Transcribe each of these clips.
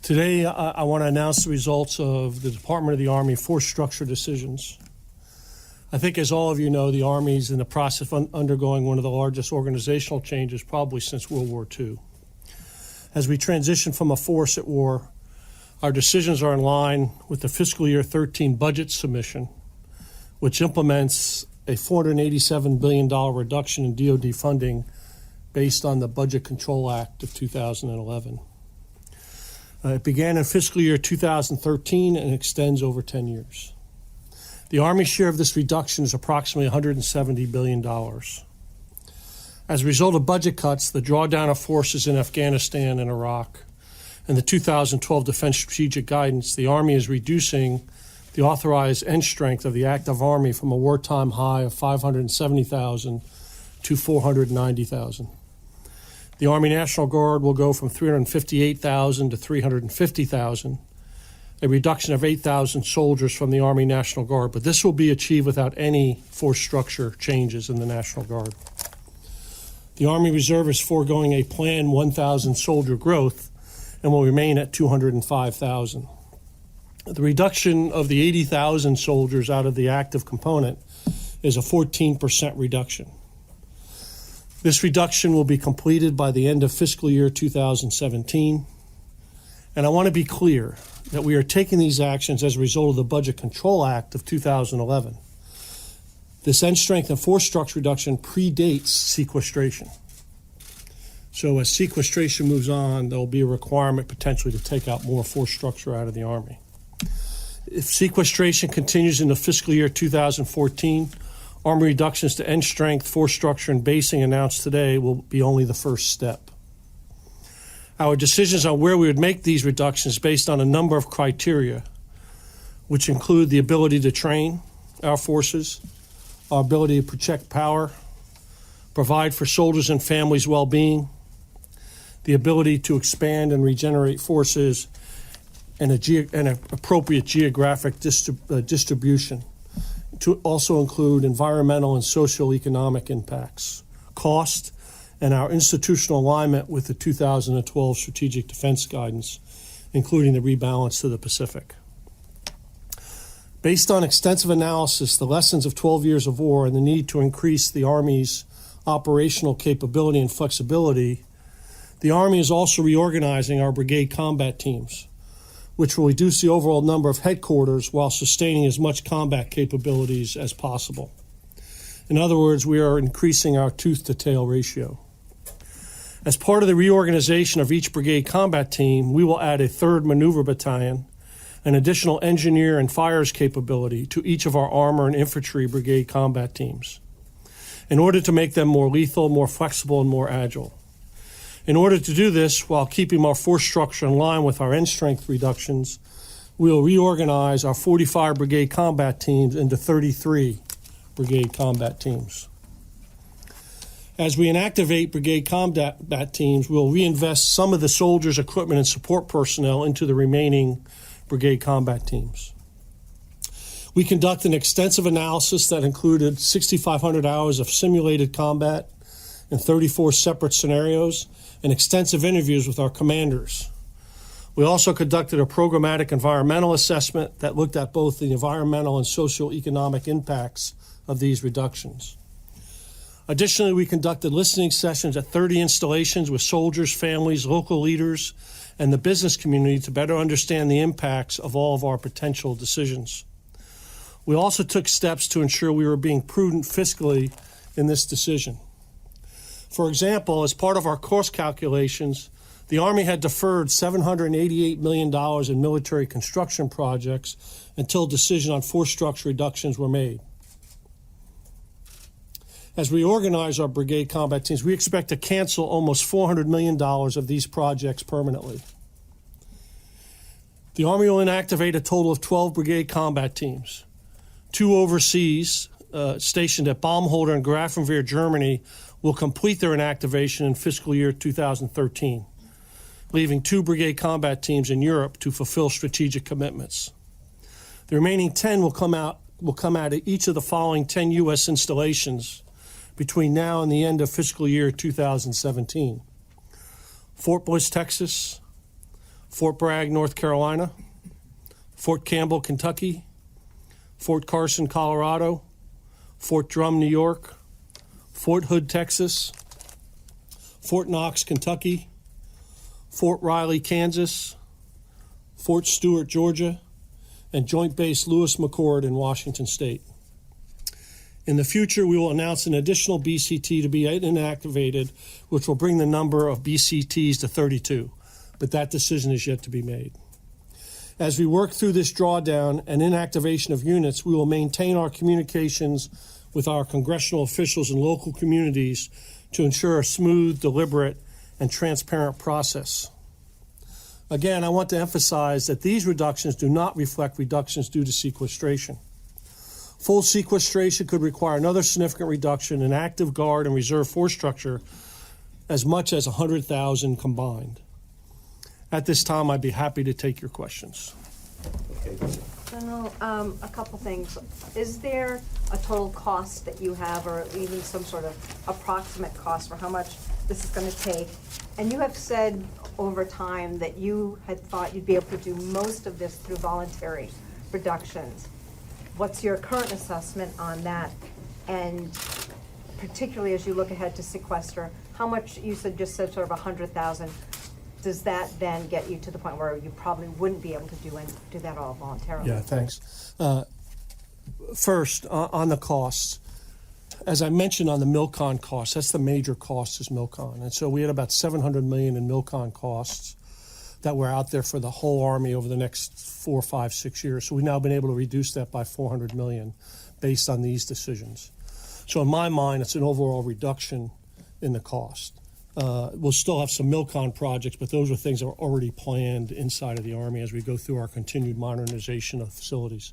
Today, I want to announce the results of the Department of the Army force structure decisions. I think, as all of you know, the Army is in the process of undergoing one of the largest organizational changes probably since World War II. As we transition from a force at war, our decisions are in line with the fiscal year 13 budget submission, which implements a $487 billion reduction in DoD funding based on the Budget Control Act of 2011. It began in fiscal year 2013 and extends over 10 years. The Army's share of this reduction is approximately $170 billion. As a result of budget cuts, the drawdown of forces in Afghanistan and Iraq, and the 2012 Defense Strategic Guidance, the Army is reducing the authorized end strength of the active Army from a wartime high of 570,000 to 490,000. The Army National Guard will go from 358,000 to 350,000, a reduction of 8,000 soldiers from the Army National Guard, but this will be achieved without any force structure changes in the National Guard. The Army Reserve is foregoing a planned 1,000 soldier growth and will remain at 205,000. The reduction of the 80,000 soldiers out of the active component is a 14% reduction. This reduction will be completed by the end of fiscal year 2017. And I want to be clear that we are taking these actions as a result of the Budget Control Act of 2011. This end strength and force structure reduction predates sequestration. So as sequestration moves on, there will be a requirement potentially to take out more force structure out of the Army. If sequestration continues into fiscal year 2014, Army reductions to end strength, force structure, and basing announced today will be only the first step. Our decisions on where we would make these reductions based on a number of criteria, which include the ability to train our forces, our ability to protect power, provide for soldiers and families' well-being, the ability to expand and regenerate forces, and an appropriate geographic distribution, to also include environmental and socioeconomic impacts, cost, and our institutional alignment with the 2012 Strategic Defense Guidance, including the rebalance to the Pacific. Based on extensive analysis, the lessons of 12 years of war, and the need to increase the Army's operational capability and flexibility, the Army is also reorganizing our brigade combat teams, which will reduce the overall number of headquarters while sustaining as much combat capabilities as possible. In other words, we are increasing our tooth-to-tail ratio. As part of the reorganization of each brigade combat team, we will add a 3rd maneuver battalion, an additional engineer and fires capability to each of our armor and infantry brigade combat teams, in order to make them more lethal, more flexible, and more agile. In order to do this, while keeping our force structure in line with our end strength reductions, we will reorganize our 45 brigade combat teams into 33 brigade combat teams. As we inactivate brigade combat teams, we'll reinvest some of the soldiers, equipment, and support personnel into the remaining brigade combat teams. We conduct an extensive analysis that included 6,500 hours of simulated combat in 34 separate scenarios and extensive interviews with our commanders. We also conducted a programmatic environmental assessment that looked at both the environmental and socioeconomic impacts of these reductions. Additionally, we conducted listening sessions at 30 installations with soldiers, families, local leaders, and the business community to better understand the impacts of all of our potential decisions. We also took steps to ensure we were being prudent fiscally in this decision. For example, as part of our cost calculations, the Army had deferred $788 million in military construction projects until decision on force structure reductions were made. As we organize our brigade combat teams, we expect to cancel almost $400 million of these projects permanently. The Army will inactivate a total of 12 brigade combat teams. 2 overseas, stationed at Baumholder and Grafenwehr, Germany, will complete their inactivation in fiscal year 2013, leaving 2 brigade combat teams in Europe to fulfill strategic commitments. The remaining 10 will come out of each of the following 10 U.S. installations between now and the end of fiscal year 2017. Fort Bliss, Texas, Fort Bragg, North Carolina, Fort Campbell, Kentucky, Fort Carson, Colorado, Fort Drum, New York, Fort Hood, Texas, Fort Knox, Kentucky, Fort Riley, Kansas, Fort Stewart, Georgia, and Joint Base Lewis McChord in Washington State. In the future, we will announce an additional BCT to be inactivated, which will bring the number of BCTs to 32, but that decision is yet to be made. As we work through this drawdown and inactivation of units, we will maintain our communications with our congressional officials and local communities to ensure a smooth, deliberate, and transparent process. Again, I want to emphasize that these reductions do not reflect reductions due to sequestration. Full sequestration could require another significant reduction in active guard and reserve force structure, as much as 100,000 combined. At this time, I'd be happy to take your questions. General, a couple things. Is there a total cost that you have, or even some sort of approximate cost for how much this is going to take? And you have said over time that you had thought you'd be able to do most of this through voluntary reductions. What's your current assessment on that? And particularly as you look ahead to sequester, how much, you just said sort of 100,000, does that then get you to the point where you probably wouldn't be able to do that all voluntarily? Yeah, thanks. First, on the costs, as I mentioned on the MILCON costs, that's the major cost is MILCON. And so we had about $700 million in MILCON costs that were out there for the whole Army over the next 4, 5, 6 years. So we've now been able to reduce that by $400 million based on these decisions. So in my mind, it's an overall reduction in the cost. We'll still have some MILCON projects, but those are things that are already planned inside of the Army as we go through our continued modernization of facilities.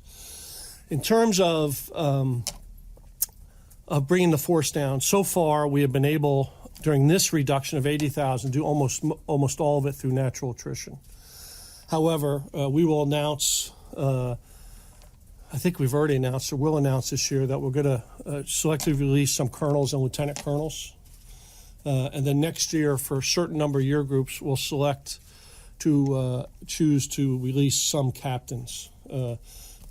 In terms of bringing the force down, so far we have been able, during this reduction of 80,000, do almost all of it through natural attrition. However, we will announce, I think we've already announced, or will announce this year, that we're going to selectively release some colonels and lieutenant colonels. And then next year, for a certain number of year groups, we'll select to choose to release some captains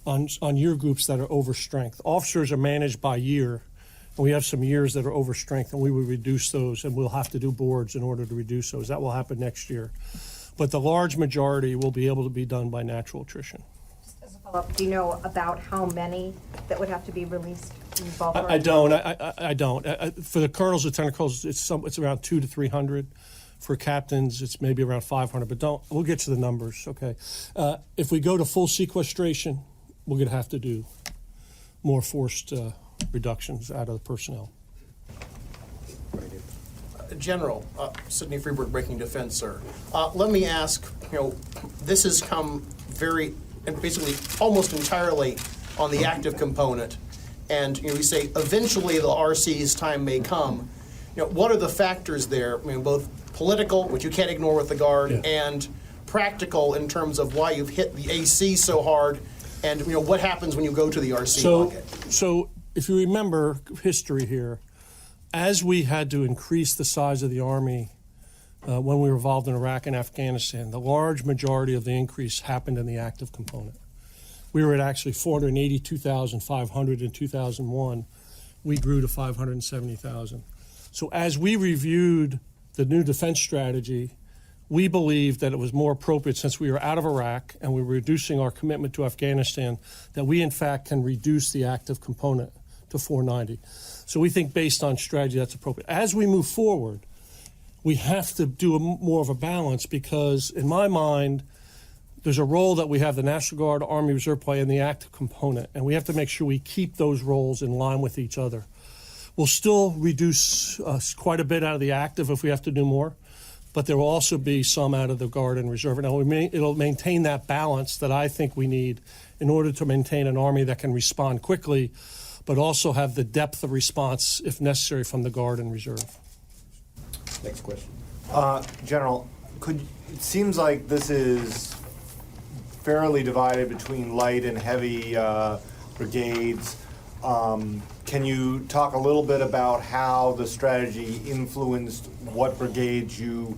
on year groups that are over strength. Officers are managed by year, and we have some years that are over strength, and we will reduce those, and we'll have to do boards in order to reduce those. That will happen next year. But the large majority will be able to be done by natural attrition. Just as a follow-up, do you know about how many that would have to be released? I don't. I don't. For the colonels, lieutenant colonels, it's around 200 to 300. For captains, it's maybe around 500. But we'll get to the numbers. Okay. If we go to full sequestration, we're going to have to do more forced reductions out of the personnel. General, Sidney Freeburg, Breaking Defense, sir. Let me ask. This has come basically almost entirely on the active component. And we say eventually the RC's time may come. What are the factors there? Both political, which you can't ignore with the Guard, and practical in terms of why you've hit the AC so hard, and what happens when you go to the RC bucket. So if you remember history here, as we had to increase the size of the Army when we were involved in Iraq and Afghanistan, the large majority of the increase happened in the active component. We were at actually 482,500 in 2001. We grew to 570,000. So as we reviewed the new defense strategy, we believed that it was more appropriate, since we were out of Iraq and we were reducing our commitment to Afghanistan, that we in fact can reduce the active component to 490. So we think based on strategy that's appropriate. As we move forward, we have to do more of a balance, because in my mind, there's a role that we have the National Guard, Army Reserve play in the active component, and we have to make sure we keep those roles in line with each other. We'll still reduce quite a bit out of the active if we have to do more, but there will also be some out of the Guard and Reserve. Now, it'll maintain that balance that I think we need in order to maintain an Army that can respond quickly, but also have the depth of response, if necessary, from the Guard and Reserve. Next question. General, it seems like this is fairly divided between light and heavy brigades. Can you talk a little bit about how the strategy influenced what brigades you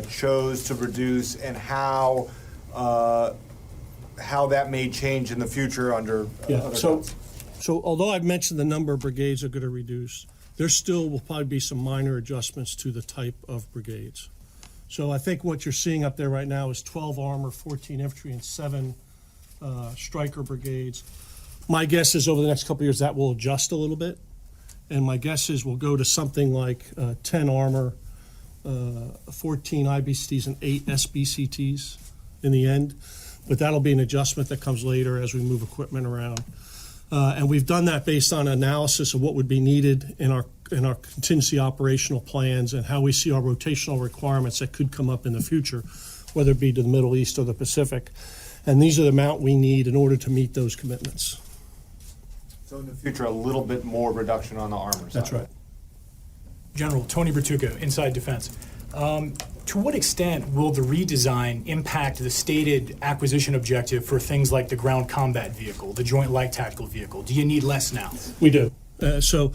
chose to reduce, and how that may change in the future under Yeah, other so, cuts. so although I've mentioned the number of brigades are going to reduce, there still will probably be some minor adjustments to the type of brigades. So I think what you're seeing up there right now is 12 armor, 14 infantry, and 7 striker brigades. My guess is over the next couple of years that will adjust a little bit, and my guess is we'll go to something like 10 armor, 14 IBCTs, and 8 SBCTs in the end. But that'll be an adjustment that comes later as we move equipment around. And we've done that based on analysis of what would be needed in our contingency operational plans and how we see our rotational requirements that could come up in the future, whether it be to the Middle East or the Pacific. And these are the amount we need in order to meet those commitments. So in the future, a little bit more reduction on the armor side. That's right. General Tony Bertucco, Inside Defense. To what extent will the redesign impact the stated acquisition objective for things like the ground combat vehicle, the joint light tactical vehicle? Do you need less now? We do. So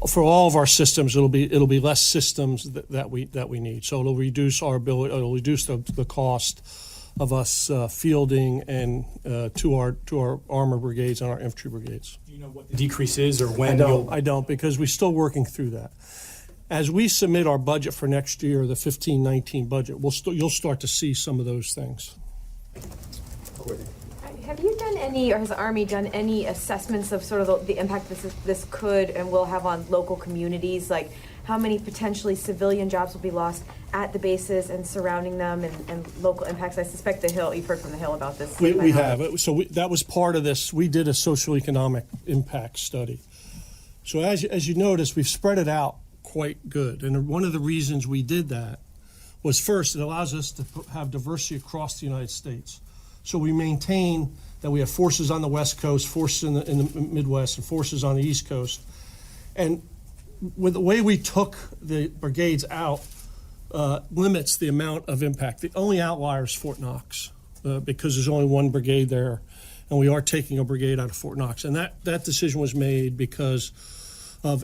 for all of our systems, it'll be less systems that we need. So it'll reduce our ability. It'll reduce the cost of us fielding and to our armor brigades and our infantry brigades. Do you know what the decrease is, or when? I don't, because we're still working through that. As we submit our budget for next year, the 15-19 budget, you'll start to see some of those things. Have you done any, or has the Army done any assessments of sort of the impact this could and will have on local communities? Like how many potentially civilian jobs will be lost at the bases and surrounding them, and local impacts? I suspect the Hill, you've heard from the Hill about this. We have. So that was part of this. We did a socioeconomic impact study. So as you notice, we've spread it out quite good. And one of the reasons we did that was, first, it allows us to have diversity across the United States. So we maintain that we have forces on the West Coast, forces in the Midwest, and forces on the East Coast. And with the way we took the brigades out, limits the amount of impact. The only outlier is Fort Knox, because there's only one brigade there, and we are taking a brigade out of Fort Knox. And that decision was made because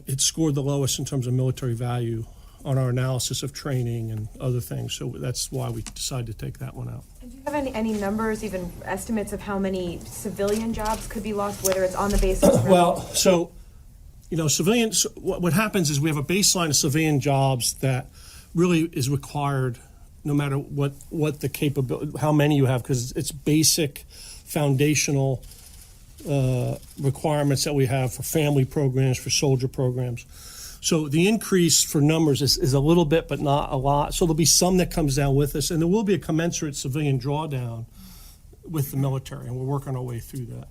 it scored the lowest in terms of military value on our analysis of training and other things. So that's why we decided to take that one out. And do you have any numbers, even estimates of how many civilian jobs could be lost, whether it's on the bases? Well, so, civilians, what happens is we have a baseline of civilian jobs that really is required no matter what the capability, how many you have, because it's basic foundational requirements that we have for family programs, for soldier programs. So the increase for numbers is a little bit, but not a lot. So there'll be some that comes down with us, and there will be a commensurate civilian drawdown with the military, and we're working our way through that.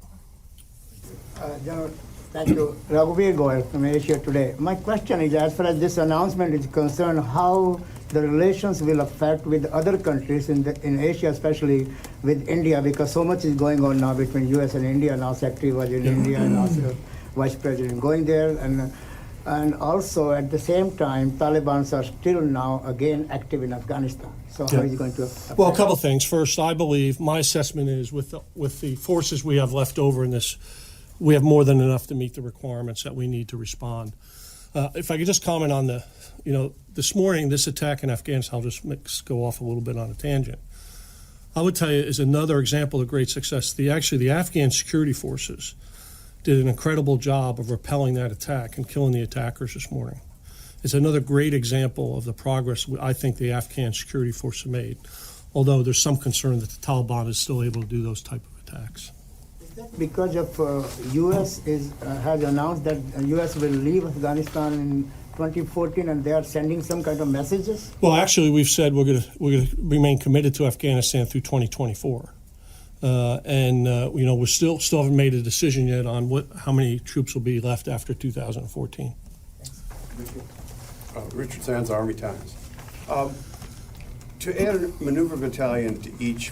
General, thank you. Raghuveer Goyal from Asia Today. My question is, as far as this announcement is concerned, how the relations will affect with other countries in Asia, especially with India, because so much is going on now between U.S. and India. Now Secretary was in India, and also Vice President going there, and also at the same time, Taliban are still now again active in Afghanistan. So how is it going to affect? Well, a couple of things. First, I believe my assessment is with the forces we have left over in this, we have more than enough to meet the requirements that we need to respond. If I could just comment on this morning, this attack in Afghanistan, I'll just go off a little bit on a tangent. I would tell you is another example of great success. The Afghan security forces did an incredible job of repelling that attack and killing the attackers this morning. It's another great example of the progress I think the Afghan security force have made, although there's some concern that the Taliban is still able to do those type of attacks. Because of U.S. has announced that U.S. will leave Afghanistan in 2014, and they are sending some kind of messages? Well, actually, we've said we're going to remain committed to Afghanistan through 2024. We still haven't made a decision yet on how many troops will be left after 2014. Richard Sands, Army Times. To add a maneuver battalion to each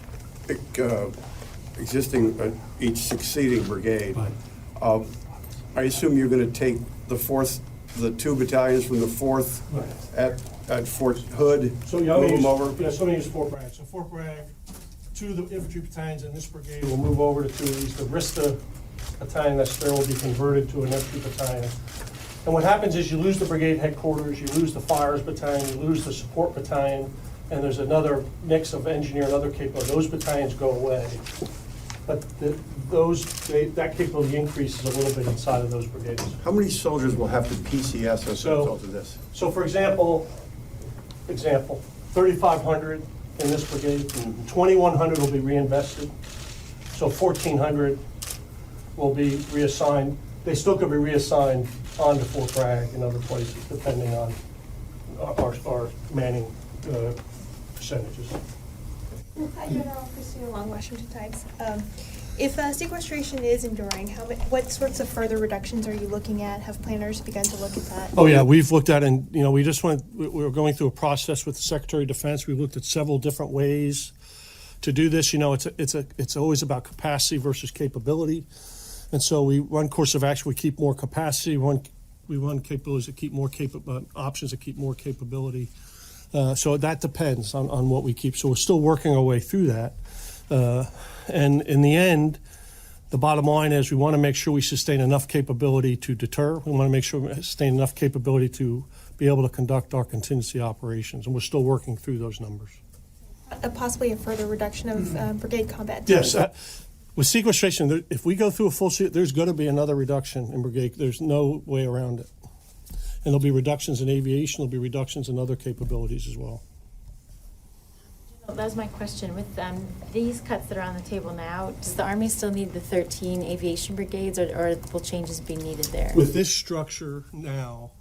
each succeeding brigade, I assume you're going to take the 2 battalions from the 4th at Fort Hood, move them over? Yeah, so I'm going to use Fort Bragg. So Fort Bragg, 2 of the infantry battalions in this brigade will move over to 2 of these. The Rista battalion that's there will be converted to an infantry battalion. And what happens is you lose the brigade headquarters, you lose the fires battalion, you lose the support battalion, and there's another mix of engineer and other capability. Those battalions go away. But that capability increases a little bit inside of those brigades. How many soldiers will have to PCS as a So- result of this? So for example, 3,500 in this brigade, 2,100 will be reinvested. So 1,400 will be reassigned. They still could be reassigned onto Fort Bragg and other places, depending on our manning percentages. Hi, General Christina Long, Washington Times. If sequestration is enduring, what sorts of further reductions are you looking at? Have planners begun to look at that? Oh, yeah, we've looked at, and, we were going through a process with the Secretary of Defense. We looked at several different ways to do this. It's always about capacity versus capability. And so we run course of action, we keep more capacity, we run capabilities that keep more options that keep more capability. So that depends on what we keep. So we're still working our way through that. And in the end, the bottom line is we want to make sure we sustain enough capability to deter. We want to make sure we sustain enough capability to be able to conduct our contingency operations. And we're still working through those numbers. Possibly a further reduction of brigade combat Yes. teams. With sequestration, if we go through a full there's going to be another reduction in brigade. There's no way around it. And there'll be reductions in aviation. There'll be reductions in other capabilities as well. That was my question. With these cuts that are on the table now, does the Army still need the 13 aviation brigades, or will changes be needed there? With this structure now,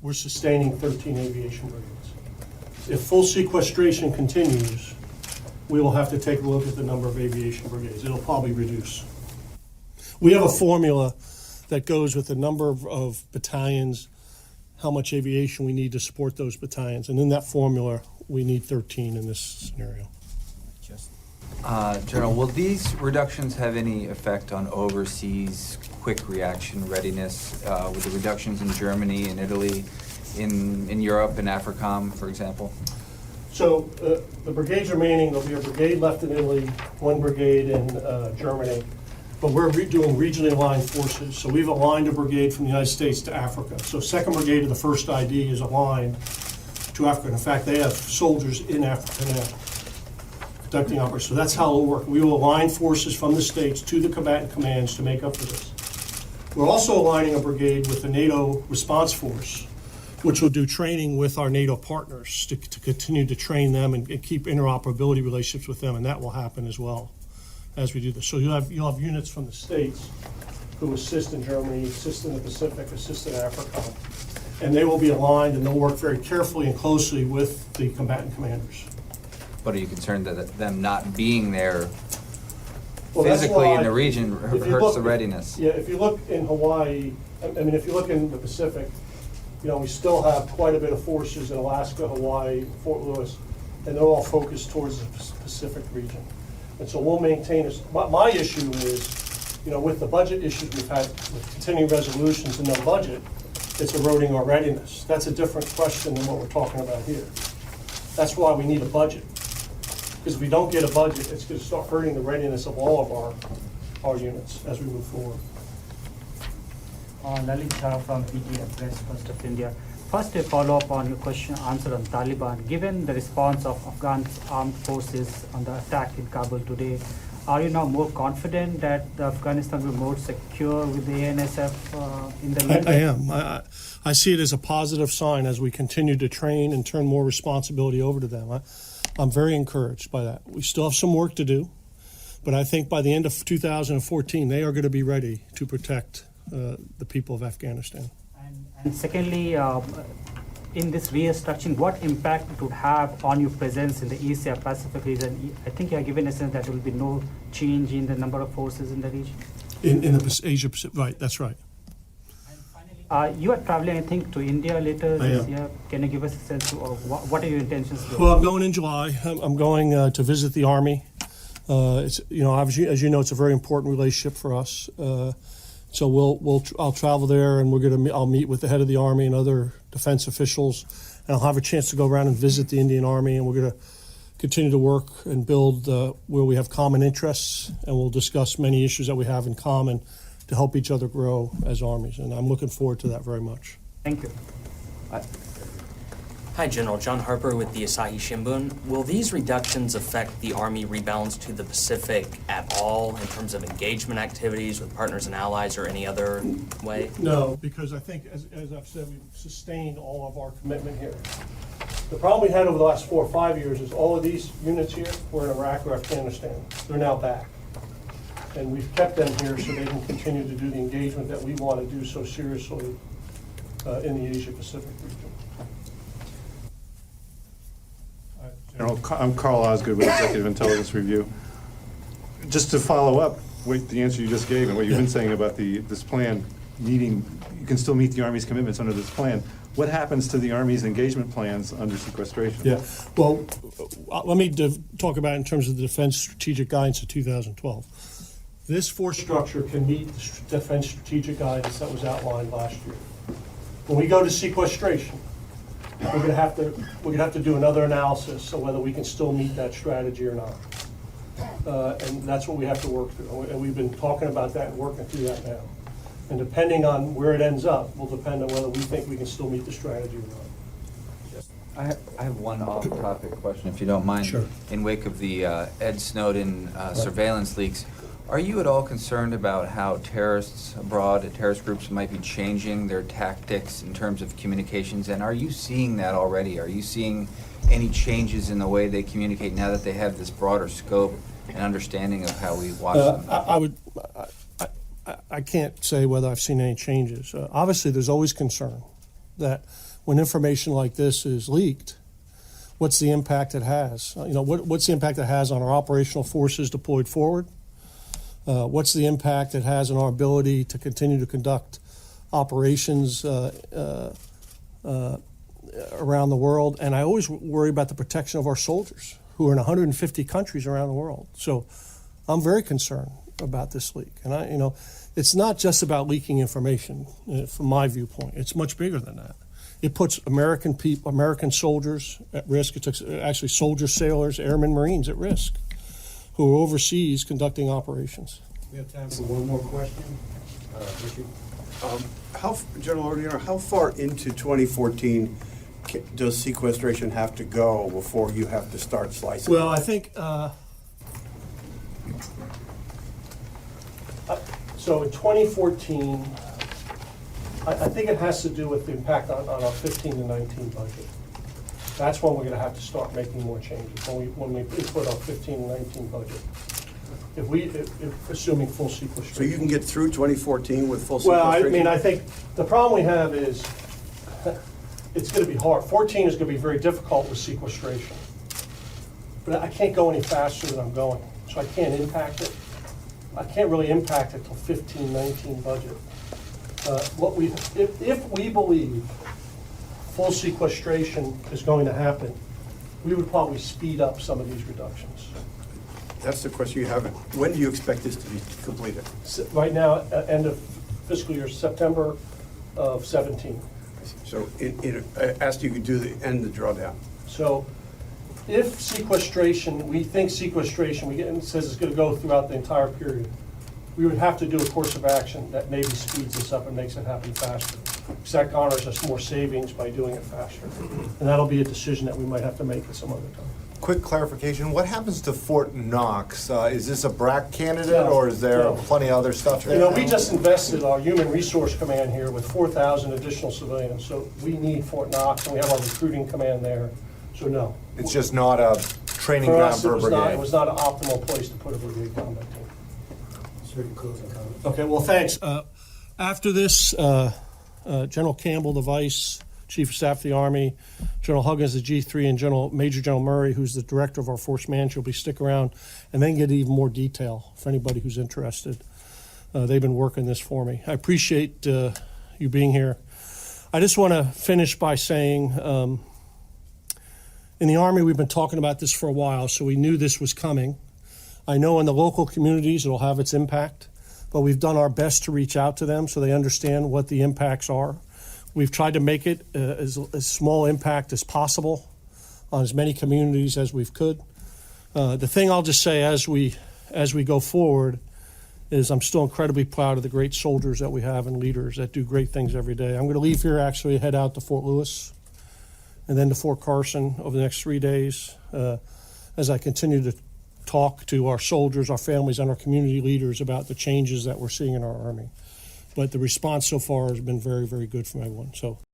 we're sustaining 13 aviation brigades. If full sequestration continues, we will have to take a look at the number of aviation brigades. It'll probably reduce. We have a formula that goes with the number of battalions, how much aviation we need to support those battalions. And in that formula, we need 13 in this scenario. General, will these reductions have any effect on overseas quick reaction readiness with the reductions in Germany and Italy, in Europe and AFRICOM, for example? So the brigades remaining, there'll be a brigade left in Italy, one brigade in Germany, but we're doing regionally aligned forces. So we've aligned a brigade from the United States to Africa. So 2nd Brigade of the 1st ID is aligned to Africa. In fact, they have soldiers in Africa now conducting operations. So that's how it'll work. We will align forces from the States to the combatant commands to make up for this. We're also aligning a brigade with the NATO response force, which will do training with our NATO partners to continue to train them and keep interoperability relationships with them, and that will happen as well as we do this. So you'll have units from the States who assist in Germany, assist in the Pacific, assist in Africa, and they will be aligned and they'll work very carefully and closely with the combatant commanders. But are you concerned that them not being there Well, that's physically why in the region if you hurts look- the readiness? Yeah, if you look in Hawaii, I mean, if you look in the Pacific, we still have quite a bit of forces in Alaska, Hawaii, Fort Lewis, and they're all focused towards the Pacific region. And so we'll maintain this. My issue is, with the budget issues we've had with continuing resolutions and no budget, it's eroding our readiness. That's a different question than what we're talking about here. That's why we need a budget. Because if we don't get a budget, it's going to start hurting the readiness of all of our units as we move forward. Lalit Shah from PTF, Press First of India. First, a follow-up on your answer on Taliban. Given the response of Afghan armed forces on the attack in Kabul today, are you now more confident that the Afghanistan will be more secure with the ANSF in the lead? I am. I see it as a positive sign as we continue to train and turn more responsibility over to them. I'm very encouraged by that. We still have some work to do, but I think by the end of 2014, they are going to be ready to protect the people of Afghanistan. And secondly, in this restructuring, what impact it would have on your presence in the Asia Pacific region? I think you are given a sense that there will be no change in the number of forces in the region. In the Asia Pacific, right, that's right. You are traveling, I think, to India later I this am. year. Can you give us a sense of what are your intentions there? Well, I'm going in July. I'm going to visit the Army. It's obviously, as you know, it's a very important relationship for us. So I'll travel there, and I'll meet with the head of the Army and other defense officials, and I'll have a chance to go around and visit the Indian Army, and we're going to continue to work and build where we have common interests, and we'll discuss many issues that we have in common to help each other grow as armies, and I'm looking forward to that very much. Thank you. Hi, General. John Harper with the Asahi Shimbun. Will these reductions affect the Army rebalance to the Pacific at all in terms of engagement activities with partners and allies or any other way? No, because I think, as I've said, we've sustained all of our commitment here. The problem we had over the last 4 or 5 years is all of these units here were in Iraq or Afghanistan. They're now back. And we've kept them here so they can continue to do the engagement that we want to do so seriously in the Asia-Pacific region. General, I'm Carl Osgood with Executive Intelligence Review. Just to follow up with the answer you just gave and what you've been saying about this plan meeting, you can still meet the Army's commitments under this plan. What happens to the Army's engagement plans under sequestration? Yeah, well, let me talk about it in terms of the Defense Strategic Guidance of 2012. This force structure can meet the Defense Strategic Guidance that was outlined last year. When we go to sequestration, we're gonna have to do another analysis of whether we can still meet that strategy or not. And that's what we have to work through. And we've been talking about that and working through that now. And depending on where it ends up will depend on whether we think we can still meet the strategy or not. I have one off-topic question, if you don't mind. Sure. In wake of the Ed Snowden surveillance leaks, are you at all concerned about how terrorists abroad, terrorist groups might be changing their tactics in terms of communications? And are you seeing that already? Are you seeing any changes in the way they communicate now that they have this broader scope and understanding of how we watch them? I can't say whether I've seen any changes. Obviously, there's always concern that when information like this is leaked, what's the impact it has? What's the impact it has on our operational forces deployed forward? What's the impact it has on our ability to continue to conduct operations around the world? And I always worry about the protection of our soldiers who are in 150 countries around the world. So I'm very concerned about this leak. And it's not just about leaking information from my viewpoint. It's much bigger than that. It puts American soldiers at risk. It puts actually soldiers, sailors, airmen, Marines at risk who are overseas conducting operations. We have time for one more question. General Odierno, how far into 2014 does sequestration have to go before you have to start slicing? Well, I think, so in 2014, I think it has to do with the impact on our 15 to 19 budget. That's when we're going to have to start making more changes, when we put our 15 to 19 budget. If assuming full sequestration. So you can get through 2014 with full Well, sequestration? I think the problem we have is it's going to be hard. 14 is going to be very difficult with sequestration. But I can't go any faster than I'm going, so I can't impact it. I can't really impact it till 15, 19 budget. If we believe full sequestration is going to happen, we would probably speed up some of these reductions. That's the question you have. When do you expect this to be completed? Right now, end of fiscal year, September of 17. So I asked you to do the end of the drawdown. So if sequestration, we think sequestration, it says it's going to go throughout the entire period, we would have to do a course of action that maybe speeds this up and makes it happen faster. Because that garners us more savings by doing it faster. And that'll be a decision that we might have to make at some other time. Quick clarification, what happens to Fort Knox? Is this a BRAC candidate or is there plenty of other stuff here? We just invested our Human Resource Command here with 4,000 additional civilians. So we need Fort Knox and we have our recruiting command there. So no. It's just not a training For ground us, for a brigade? It was not an optimal place to put a brigade combat team. Certain closing comments. Okay, well, thanks. After this, General Campbell, the Vice Chief of Staff of the Army, General Huggins, the G3, and Major General Murray, who's the Director of our Force Management, will be stick around and then get even more detail for anybody who's interested. They've been working this for me. I appreciate you being here. I just want to finish by saying in the Army, we've been talking about this for a while, so we knew this was coming. I know in the local communities it'll have its impact, but we've done our best to reach out to them so they understand what the impacts are. We've tried to make it as small impact as possible on as many communities as we could. The thing I'll just say as we go forward is I'm still incredibly proud of the great soldiers that we have and leaders that do great things every day. I'm going to leave here, actually head out to Fort Lewis and then to Fort Carson over the next 3 days as I continue to talk to our soldiers, our families, and our community leaders about the changes that we're seeing in our Army. But the response so far has been very, very good from everyone. So